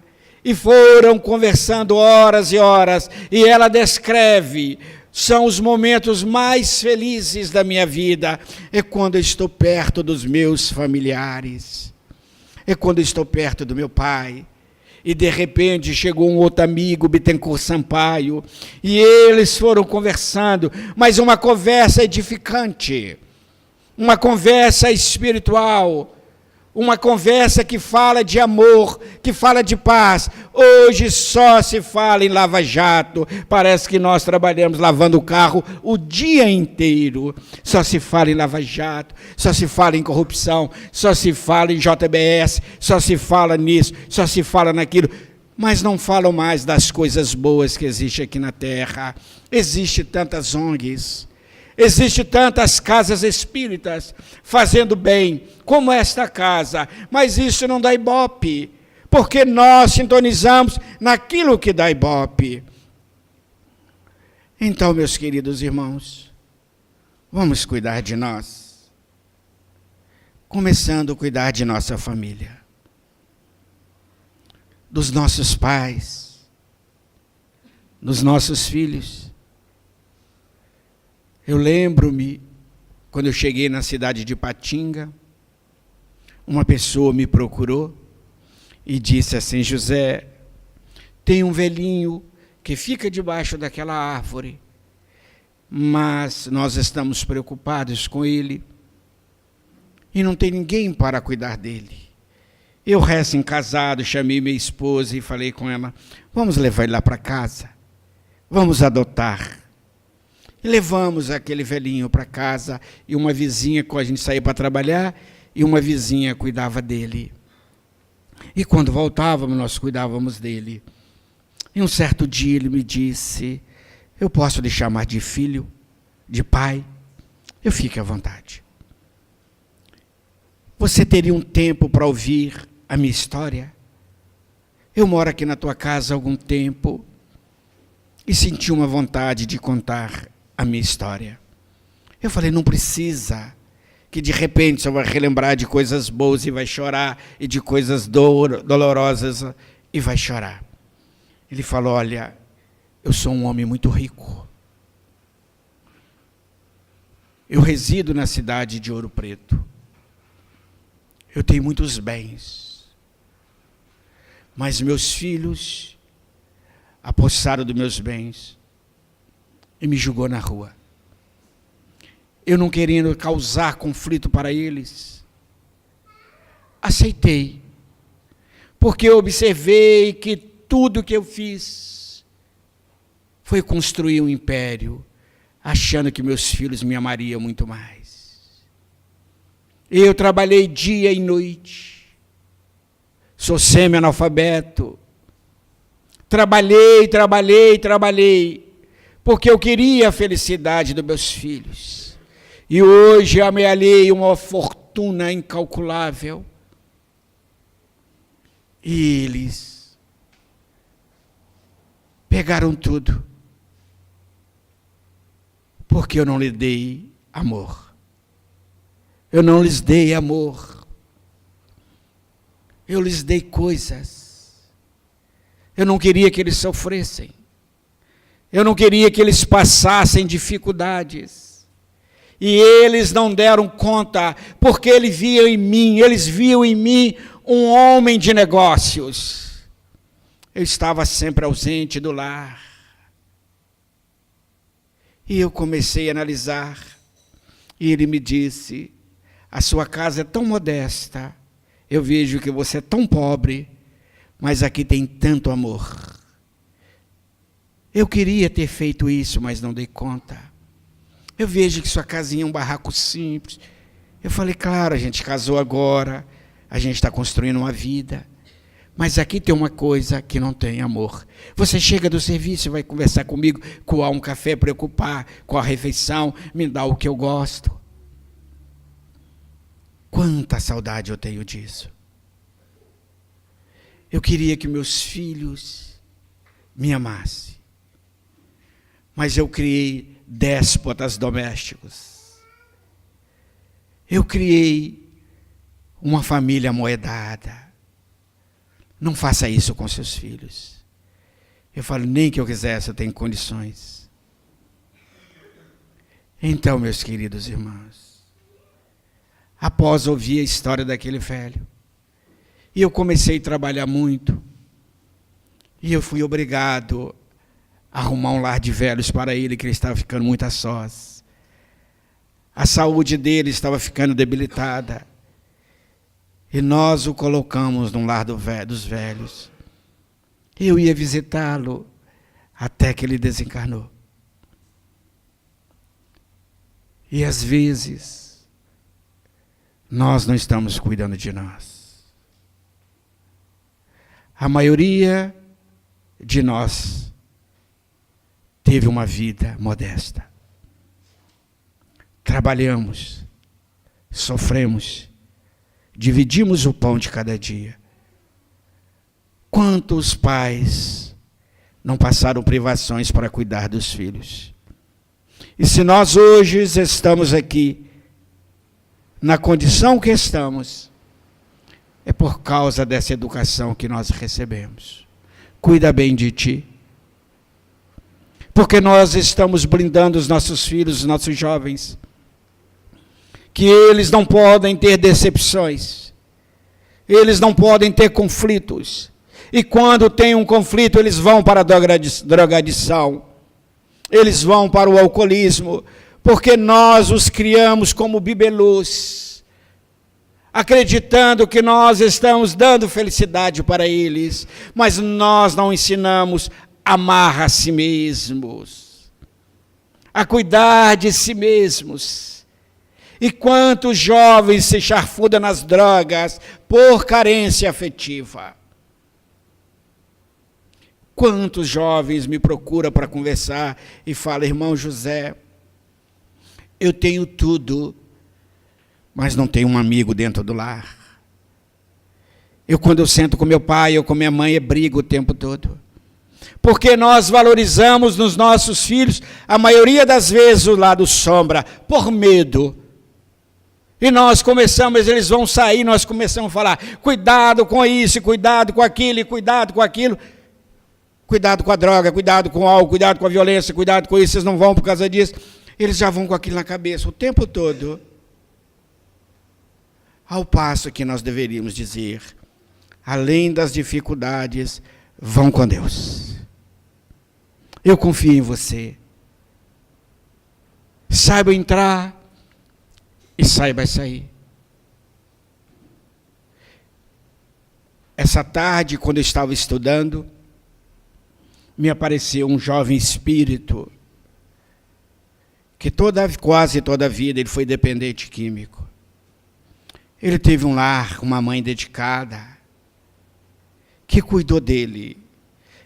e foram conversando horas e horas. E ela descreve: são os momentos mais felizes da minha vida. É quando eu estou perto dos meus familiares. É quando eu estou perto do meu pai. E de repente chegou um outro amigo, Bittencourt Sampaio, e eles foram conversando, mas uma conversa edificante, uma conversa espiritual, uma conversa que fala de amor, que fala de paz. Hoje só se fala em lava-jato, parece que nós trabalhamos lavando o carro o dia inteiro. Só se fala em lava-jato, só se fala em corrupção, só se fala em JBS, só se fala nisso, só se fala naquilo. Mas não falam mais das coisas boas que existem aqui na Terra. Existem tantas ONGs, existem tantas casas espíritas fazendo bem, como esta casa, mas isso não dá ibope, porque nós sintonizamos naquilo que dá ibope. Então, meus queridos irmãos, vamos cuidar de nós, começando a cuidar de nossa família, dos nossos pais, dos nossos filhos. Eu lembro-me, quando eu cheguei na cidade de Patinga, uma pessoa me procurou e disse assim: José, tem um velhinho que fica debaixo daquela árvore, mas nós estamos preocupados com ele e não tem ninguém para cuidar dele. Eu, recém-casado, chamei minha esposa e falei com ela: vamos levar ele lá para casa, vamos adotar. E levamos aquele velhinho para casa, e uma vizinha, quando a gente saía para trabalhar, e uma vizinha cuidava dele. E quando voltávamos, nós cuidávamos dele. E um certo dia ele me disse: eu posso lhe chamar de filho, de pai? Eu fique à vontade. Você teria um tempo para ouvir a minha história? Eu moro aqui na tua casa há algum tempo e senti uma vontade de contar a minha história. Eu falei: não precisa, que de repente você vai relembrar de coisas boas e vai chorar, e de coisas dolorosas e vai chorar. Ele falou: olha, eu sou um homem muito rico. Eu resido na cidade de Ouro Preto. Eu tenho muitos bens. Mas meus filhos apossaram dos meus bens e me jogou na rua. Eu, não querendo causar conflito para eles, aceitei, porque eu observei que tudo que eu fiz foi construir um império, achando que meus filhos me amariam muito mais. Eu trabalhei dia e noite, sou semi-analfabeto, trabalhei, porque eu queria a felicidade dos meus filhos. E hoje amealhei uma fortuna incalculável. E eles pegaram tudo, porque eu não lhes dei amor. Eu não lhes dei amor. Eu lhes dei coisas. Eu não queria que eles sofressem. Eu não queria que eles passassem dificuldades. E eles não deram conta, porque eles viam em mim um homem de negócios. Eu estava sempre ausente do lar. E eu comecei a analisar. E ele me disse: a sua casa é tão modesta, eu vejo que você é tão pobre, mas aqui tem tanto amor. Eu queria ter feito isso, mas não dei conta. Eu vejo que sua casinha é um barraco simples. Eu falei: claro, a gente casou agora, a gente está construindo uma vida, mas aqui tem uma coisa que não tem amor. Você chega do serviço, vai conversar comigo, coar um café, preocupar com a refeição, me dá o que eu gosto. Quanta saudade eu tenho disso. Eu queria que meus filhos me amassem, mas eu criei déspotas domésticos. Eu criei uma família amoedada. Não faça isso com seus filhos. Eu falo: nem que eu quisesse, eu tenho condições. Então, meus queridos irmãos, após ouvir a história daquele velho, e eu comecei a trabalhar muito, e eu fui obrigado a arrumar um lar de velhos para ele, que ele estava ficando muito a sós. A saúde dele estava ficando debilitada. E nós o colocamos num lar dos velhos. Eu ia visitá-lo até que ele desencarnou. E às vezes, nós não estamos cuidando de nós. A maioria de nós teve uma vida modesta. Trabalhamos, sofremos, dividimos o pão de cada dia. Quantos pais não passaram privações para cuidar dos filhos? E se nós hoje estamos aqui, na condição que estamos, é por causa dessa educação que nós recebemos. Cuida bem de ti. Porque nós estamos blindando os nossos filhos, os nossos jovens, que eles não podem ter decepções, eles não podem ter conflitos, e quando tem um conflito, eles vão para a drogadição, eles vão para o alcoolismo, porque nós os criamos como bibelôs, acreditando que nós estamos dando felicidade para eles, mas nós não ensinamos a amar a si mesmos, a cuidar de si mesmos. E quantos jovens se charfudam nas drogas por carência afetiva? Quantos jovens me procuram para conversar e falam: irmão José, eu tenho tudo, mas não tenho um amigo dentro do lar. Quando eu sento com meu pai ou com minha mãe, brigo o tempo todo. Porque nós valorizamos nos nossos filhos, a maioria das vezes, o lado sombra, por medo. E nós começamos, eles vão sair, nós começamos a falar: cuidado com isso, cuidado com aquilo, cuidado com aquilo. Cuidado com a droga, cuidado com o álcool, cuidado com a violência, cuidado com isso, vocês não vão por causa disso. Eles já vão com aquilo na cabeça o tempo todo. Ao passo que nós deveríamos dizer: além das dificuldades, vão com Deus. Eu confio em você. Saiba entrar e saiba sair. Essa tarde, quando eu estava estudando, me apareceu um jovem espírito que quase toda a vida ele foi dependente químico. Ele teve um lar, uma mãe dedicada, que cuidou dele.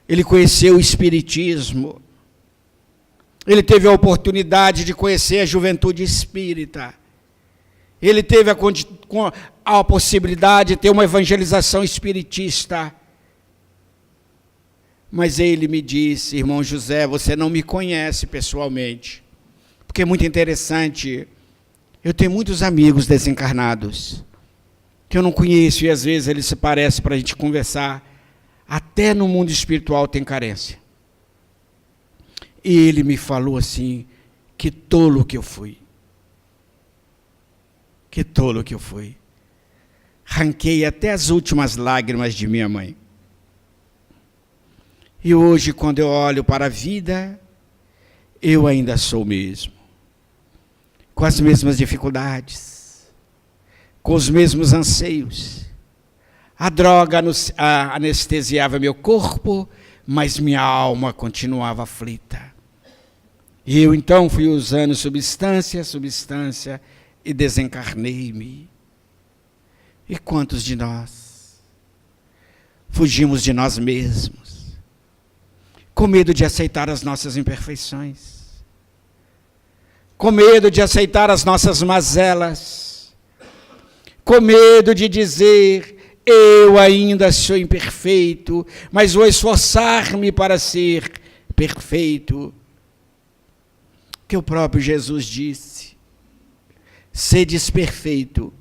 Ele conheceu o espiritismo. Ele teve a oportunidade de conhecer a juventude espírita. Ele teve a possibilidade de ter uma evangelização espiritista. Mas ele me disse: irmão José, você não me conhece pessoalmente. Porque é muito interessante, eu tenho muitos amigos desencarnados, que eu não conheço, e às vezes eles se parecem para a gente conversar. Até no mundo espiritual tem carência. E ele me falou assim: que tolo que eu fui. Que tolo que eu fui. Ranquei até as últimas lágrimas de minha mãe. E hoje, quando eu olho para a vida, eu ainda sou o mesmo. Com as mesmas dificuldades, com os mesmos anseios. A droga anestesiava meu corpo, mas minha alma continuava aflita. E eu então fui usando substância, e desencarnei-me. E quantos de nós fugimos de nós mesmos, com medo de aceitar as nossas imperfeições, com medo de aceitar as nossas mazelas, com medo de dizer: eu ainda sou imperfeito, mas vou esforçar-me para ser perfeito. Que o próprio Jesus disse: sedes perfeito,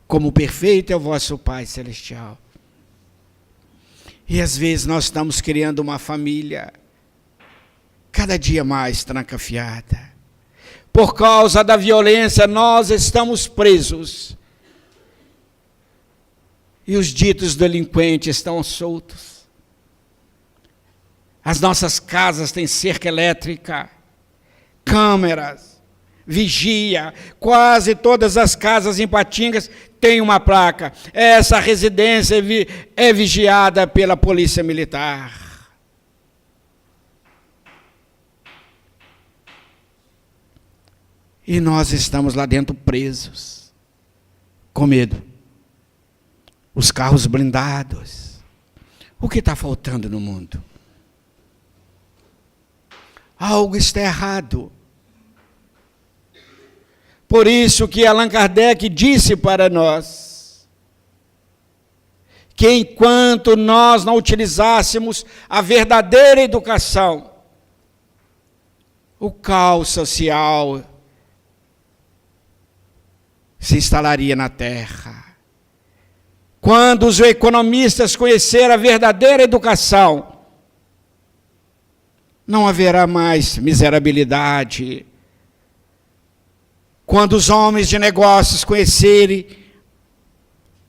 como perfeito é o vosso Pai Celestial. E às vezes nós estamos criando uma família cada dia mais trancafiada. Por causa da violência, nós estamos presos. E os ditos delinquentes estão soltos. As nossas casas têm cerca elétrica, câmeras, vigia. Quase todas as casas em Patingas têm uma placa: essa residência é vigiada pela polícia militar. E nós estamos lá dentro presos, com medo. Os carros blindados. O que está faltando no mundo? Algo está errado. Por isso que Allan Kardec disse para nós que enquanto nós não utilizássemos a verdadeira educação, o caos social se instalaria na Terra. Quando os economistas conhecerem a verdadeira educação, não haverá mais miserabilidade. Quando os homens de negócios conhecerem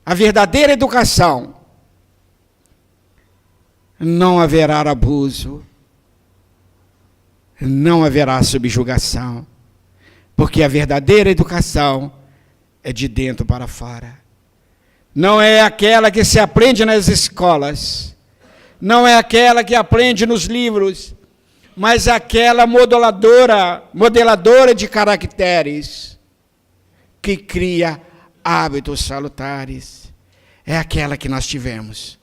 a verdadeira educação, não haverá abuso, não haverá subjugação, porque a verdadeira educação é de dentro para fora. Não é aquela que se aprende nas escolas, não é aquela que aprende nos livros, mas aquela modeladora de caracteres, que cria hábitos salutares. É aquela que nós tivemos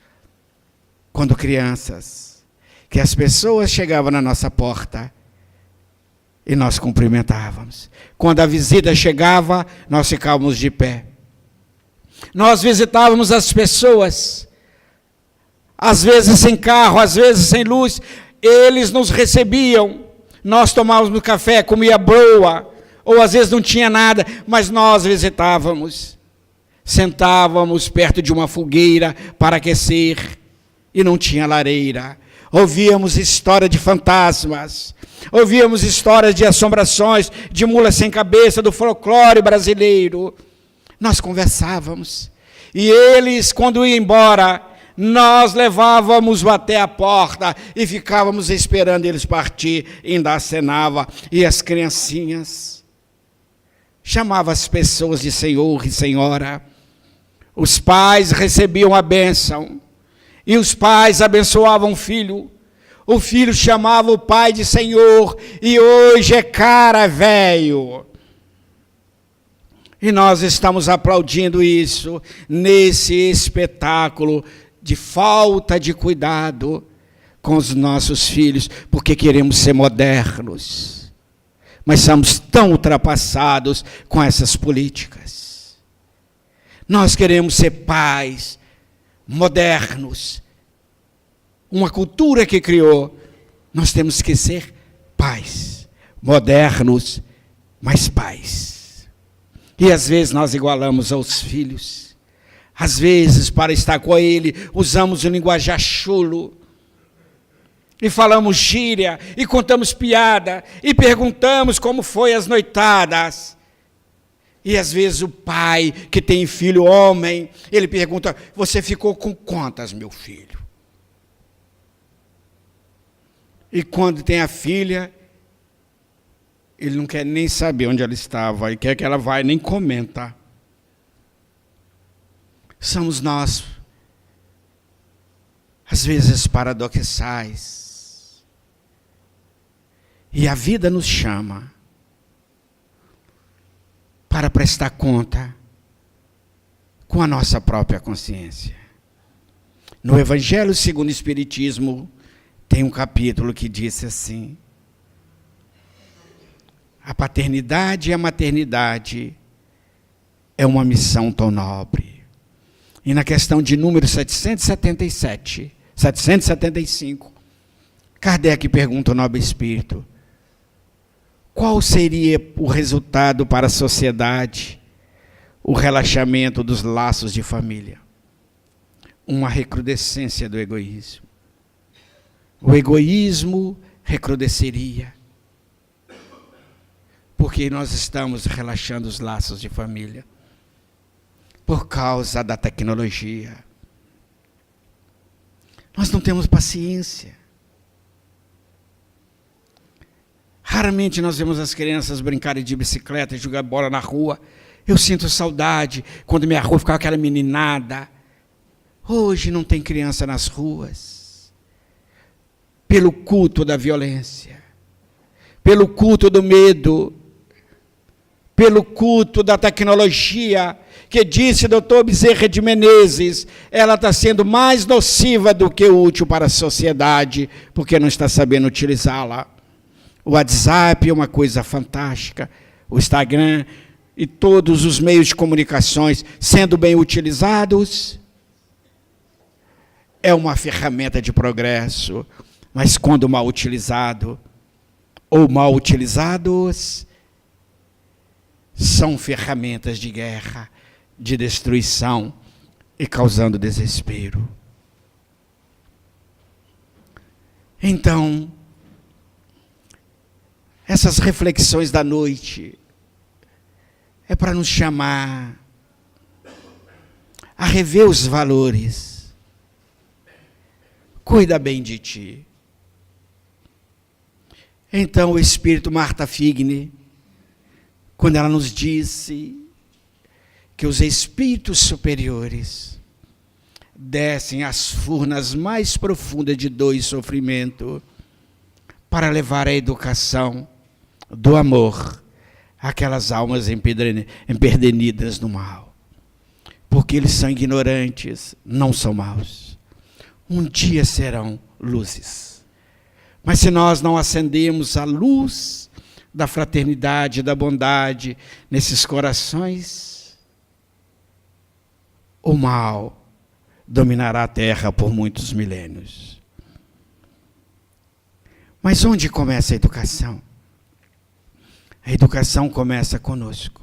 quando crianças, que as pessoas chegavam na nossa porta e nós cumprimentávamos. Quando a visita chegava, nós ficávamos de pé. Nós visitávamos as pessoas, às vezes sem carro, às vezes sem luz. Eles nos recebiam, nós tomávamos café, comia broa, ou às vezes não tinha nada, mas nós visitávamos. Sentávamos perto de uma fogueira para aquecer, e não tinha lareira. Ouvíamos história de fantasmas, ouvíamos histórias de assombrações, de mulas sem cabeça, do folclore brasileiro. Nós conversávamos, e eles, quando iam embora, nós levávamos-o até a porta e ficávamos esperando eles partir, ainda acenava. E as criancinhas chamavam as pessoas de senhor e senhora. Os pais recebiam a bênção, e os pais abençoavam o filho chamava o pai de senhor, e hoje é cara velho. E nós estamos aplaudindo isso, nesse espetáculo de falta de cuidado com os nossos filhos, porque queremos ser modernos. Mas somos tão ultrapassados com essas políticas. Nós queremos ser pais modernos. Uma cultura que criou, nós temos que ser pais modernos, mas pais. E às vezes nós igualamos aos filhos. Às vezes, para estar com ele, usamos o linguajar chulo. E falamos gíria, e contamos piada, e perguntamos como foi as noitadas. E às vezes o pai, que tem filho homem, ele pergunta, você ficou com quantas, meu filho? E quando tem a filha, ele não quer nem saber onde ela estava, e quer que ela vá e nem comenta. Somos nós, às vezes paradoxais. E a vida nos chama para prestar conta com a nossa própria consciência. No Evangelho segundo o Espiritismo, tem um capítulo que diz assim: a paternidade e a maternidade é uma missão tão nobre. E na questão de número 775, Kardec pergunta ao nobre espírito: qual seria o resultado para a sociedade, o relaxamento dos laços de família? Uma recrudescência do egoísmo. O egoísmo recrudesceria, porque nós estamos relaxando os laços de família, por causa da tecnologia. Nós não temos paciência. Raramente nós vemos as crianças brincarem de bicicleta e jogar bola na rua. Eu sinto saudade quando minha rua ficava aquela meninada. Hoje não tem criança nas ruas. Pelo culto da violência, pelo culto do medo, pelo culto da tecnologia, que disse Dr. Bezerra de Menezes, ela está sendo mais nociva do que útil para a sociedade, porque não está sabendo utilizá-la. O WhatsApp é uma coisa fantástica, o Instagram e todos os meios de comunicações, sendo bem utilizados, é uma ferramenta de progresso, mas quando mal utilizado, ou mal utilizados, são ferramentas de guerra, de destruição e causando desespero. Então, essas reflexões da noite é para nos chamar a rever os valores. Cuida bem de ti. Então o Espírito Marta Figner, quando ela nos disse que os espíritos superiores descem às furnas mais profundas de dor e sofrimento para levar a educação do amor àquelas almas empedernidas no mal. Porque eles são ignorantes, não são maus. Um dia serão luzes. Mas se nós não acendemos a luz da fraternidade, da bondade nesses corações, o mal dominará a terra por muitos milênios. Mas onde começa a educação? A educação começa conosco.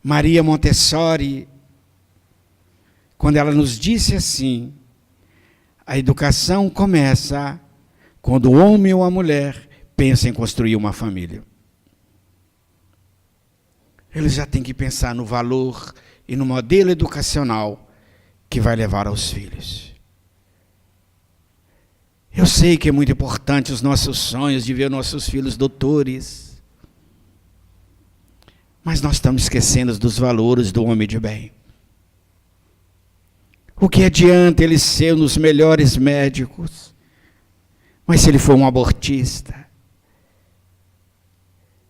Maria Montessori, quando ela nos disse assim, a educação começa quando o homem ou a mulher pensa em construir uma família. Ele já tem que pensar no valor e no modelo educacional que vai levar aos filhos. Eu sei que é muito importante os nossos sonhos de ver nossos filhos doutores, mas nós estamos esquecendo dos valores do homem de bem. O que adianta ele ser um dos melhores médicos, mas se ele for um abortista?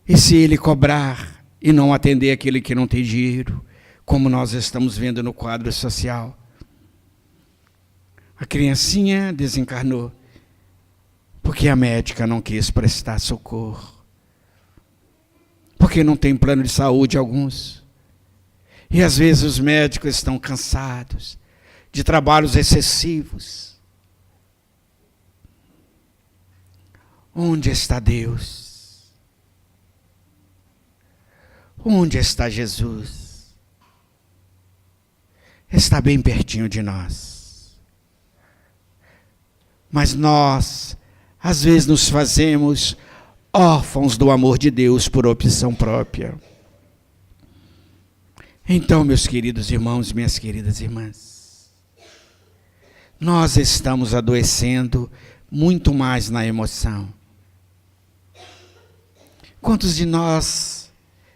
E se ele cobrar e não atender aquele que não tem dinheiro, como nós estamos vendo no quadro social? A criancinha desencarnou porque a médica não quis prestar socorro. Porque não tem plano de saúde alguns. E às vezes os médicos estão cansados de trabalhos excessivos. Onde está Deus? Onde está Jesus? Está bem pertinho de nós. Mas nós, às vezes, nos fazemos órfãos do amor de Deus por opção própria. Então, meus queridos irmãos, minhas queridas irmãs, nós estamos adoecendo muito mais na emoção. Quantos de nós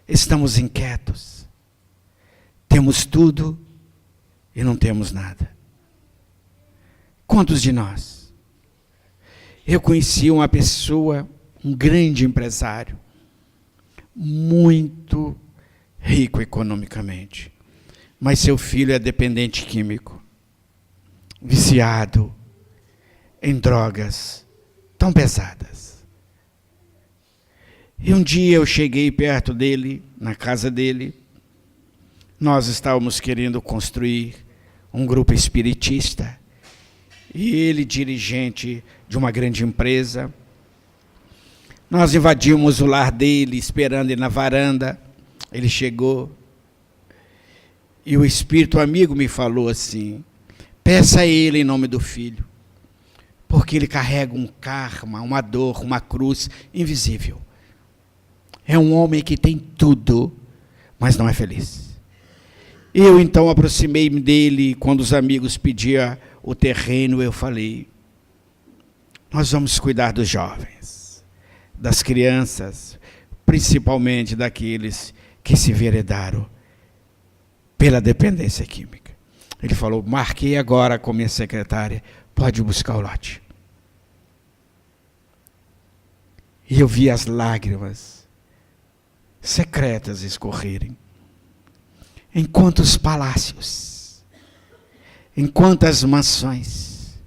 estamos inquietos? Temos tudo e não temos nada. Quantos de nós? Eu conheci uma pessoa, um grande empresário, muito rico economicamente, mas seu filho é dependente químico, viciado em drogas tão pesadas. E um dia eu cheguei perto dele, na casa dele. Nós estávamos querendo construir um grupo espiritista. E ele, dirigente de uma grande empresa. Nós invadimos o lar dele, esperando ele na varanda. Ele chegou. E o espírito amigo me falou assim: peça a ele em nome do filho, porque ele carrega um karma, uma dor, uma cruz invisível. É um homem que tem tudo, mas não é feliz. Eu então aproximei-me dele, quando os amigos pediam o terreno, eu falei: nós vamos cuidar dos jovens, das crianças, principalmente daqueles que se enveredaram pela dependência química. Ele falou: marquei agora com minha secretária, pode buscar o lote. E eu vi as lágrimas secretas escorrerem. Em quantos palácios, em quantas mansões,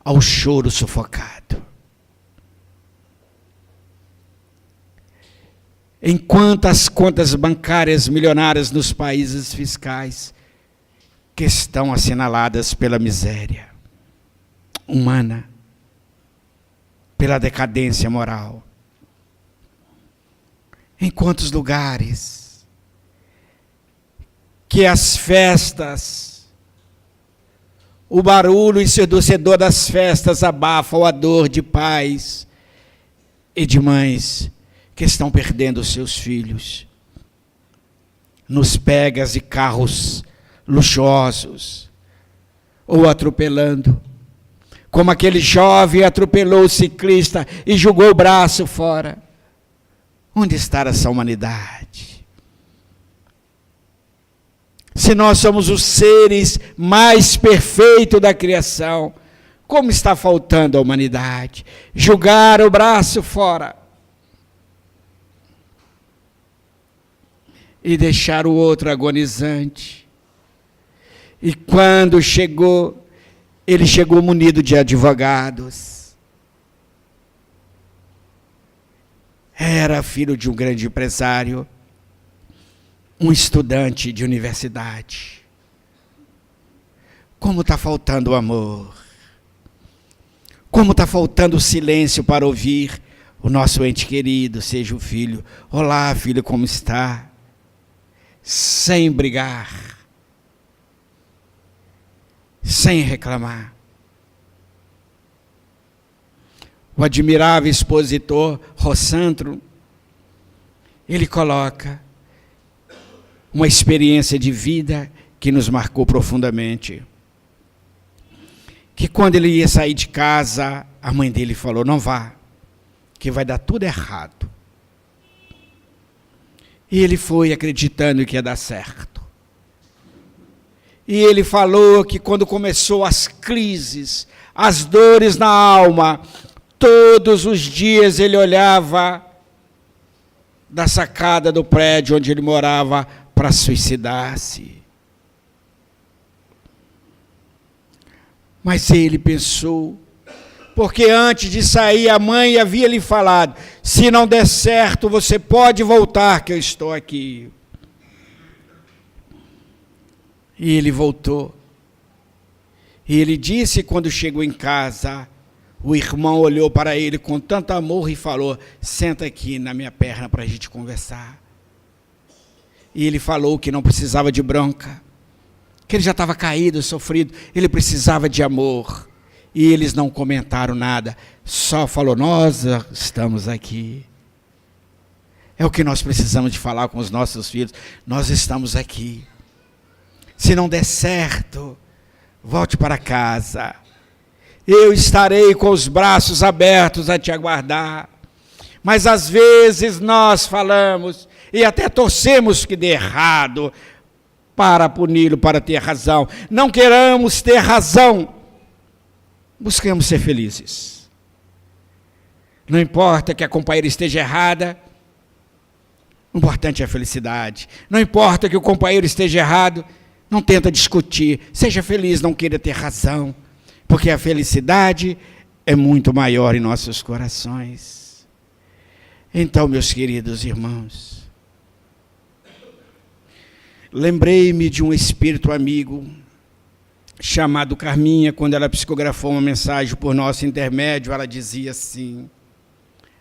ao choro sufocado. Em quantas contas bancárias milionárias nos países fiscais que estão assinaladas pela miséria humana, pela decadência moral. Em quantos lugares que as festas, o barulho ensurdecedor das festas abafam a dor de pais e de mães que estão perdendo seus filhos nos pegas e carros luxuosos, ou atropelando, como aquele jovem atropelou o ciclista e jogou o braço fora. Onde está essa humanidade? Se nós somos os seres mais perfeitos da criação, como está faltando a humanidade? Jogar o braço fora e deixar o outro agonizante. E quando chegou, ele chegou munido de advogados. Era filho de um grande empresário, um estudante de universidade. Como está faltando o amor. Como está faltando o silêncio para ouvir o nosso ente querido, seja o filho. Olá, filho, como está? Sem brigar. Sem reclamar. O admirável expositor Rossandro, ele coloca uma experiência de vida que nos marcou profundamente. Que quando ele ia sair de casa, a mãe dele falou: não vá, que vai dar tudo errado. E ele foi acreditando que ia dar certo. E ele falou que quando começou as crises, as dores na alma, todos os dias ele olhava da sacada do prédio onde ele morava para suicidar-se. Mas ele pensou, porque antes de sair a mãe havia lhe falado, se não der certo você pode voltar que eu estou aqui. E ele voltou. E ele disse quando chegou em casa, o irmão olhou para ele com tanto amor e falou, senta aqui na minha perna para a gente conversar. E ele falou que não precisava de bronca, que ele já estava caído, sofrido, ele precisava de amor. E eles não comentaram nada, só falou, nós estamos aqui. É o que nós precisamos de falar com os nossos filhos, nós estamos aqui. Se não der certo, volte para casa. Eu estarei com os braços abertos a te aguardar. Mas às vezes nós falamos e até torcemos que dê errado para puni-lo, para ter razão. Não queramos ter razão. Busquemos ser felizes. Não importa que a companheira esteja errada, o importante é a felicidade. Não importa que o companheiro esteja errado, não tenta discutir. Seja feliz, não queira ter razão. Porque a felicidade é muito maior em nossos corações. Então, meus queridos irmãos, lembrei-me de um espírito amigo, chamado Carminha, quando ela psicografou uma mensagem por nosso intermédio, ela dizia assim,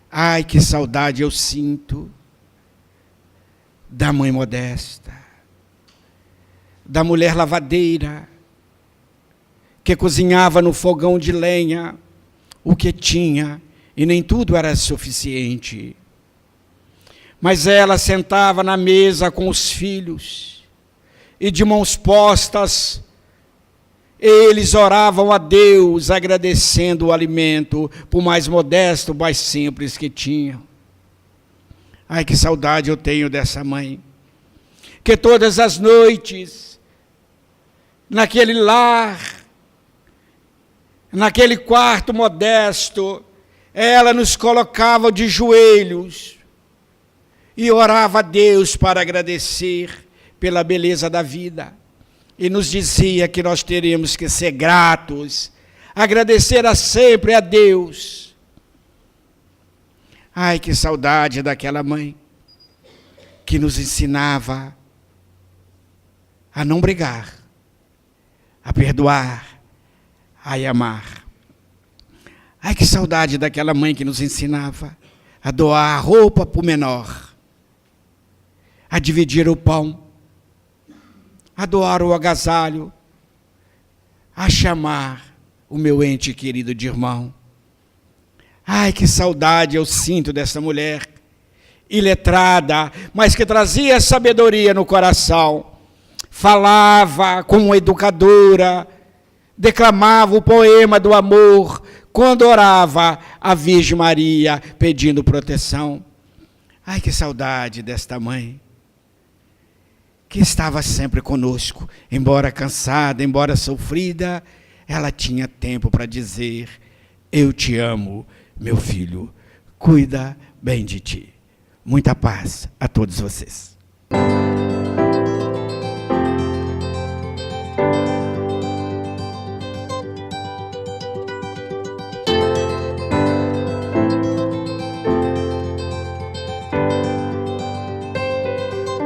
ai, que saudade eu sinto da mãe Modesta, da mulher lavadeira, que cozinhava no fogão de lenha o que tinha, e nem tudo era suficiente. Mas ela sentava na mesa com os filhos, e de mãos postas, eles oravam a Deus, agradecendo o alimento, por mais modesto, mais simples que tinham. Ai, que saudade eu tenho dessa mãe, que todas as noites, naquele lar, naquele quarto modesto, ela nos colocava de joelhos e orava a Deus para agradecer pela beleza da vida. E nos dizia que nós teríamos que ser gratos, agradecer sempre a Deus. Ai, que saudade daquela mãe que nos ensinava a não brigar, a perdoar, a amar. Ai, que saudade daquela mãe que nos ensinava a doar a roupa para o menor, a dividir o pão, a doar o agasalho, a chamar o meu ente querido de irmão. Ai, que saudade eu sinto dessa mulher, iletrada, mas que trazia sabedoria no coração, falava como educadora, declamava o poema do amor, quando orava a Virgem Maria, pedindo proteção. Ai, que saudade desta mãe, que estava sempre conosco, embora cansada, embora sofrida, ela tinha tempo para dizer, eu te amo, meu filho, cuida bem de ti. Muita paz a todos vocês.